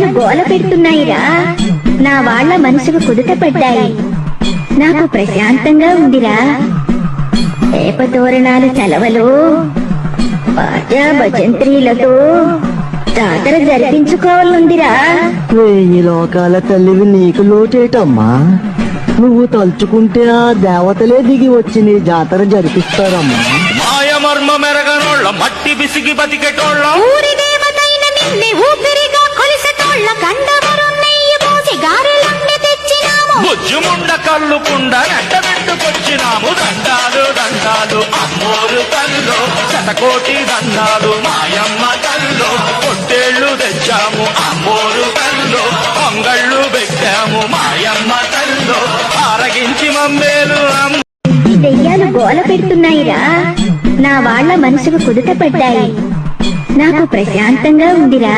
దెయ్యాలు గోల పెడుతున్నాయిరా. నా వాళ్ళ మనసుకు కుదుట పడ్డాయి. నాకు ప్రశాంతంగా ఉందిరా. వేప తోరణాలు చలవలు బాజా భజంత్రీలతో జాతర జరిపించుకోవాలందిరా. 1000 లోకాల తల్లివి నీకు లోటేటమ్మా. నువ్వు తలుచుకుంటే ఆ దేవతలే దిగి వచ్చి నీ జాతర జరిపిస్తారమ్మా. మాయమర్మ మెరగనోళ్ళ మట్టి బిసిగి బతికెటోళ్ళ ఊరి దేవతైన నిన్నే ఊపిరిగా కొలిసెటోళ్ళ కండవరం నెయ్యి పోసి గారెలన్నీ తెచ్చినాము. బుజ్జుముండ కళ్ళుకుండ నెట్టబెట్టుకొచ్చినాము. దండాలు దండాలు అమ్మోరు తల్లో శతకోటి దండాలు మాయమ్మ తల్లో. పొట్టేళ్లు తెచ్చాము అమ్మోరు తల్లో. పొంగళ్ళు పెట్టాము మాయమ్మ తల్లో. ఆరగించి మమ్మేలు ఈ దెయ్యాలు గోల పెడుతున్నాయిరా. నా వాళ్ళ మనసుకు కుదుట పడ్డాయి. నాకు ప్రశాంతంగా ఉందిరా.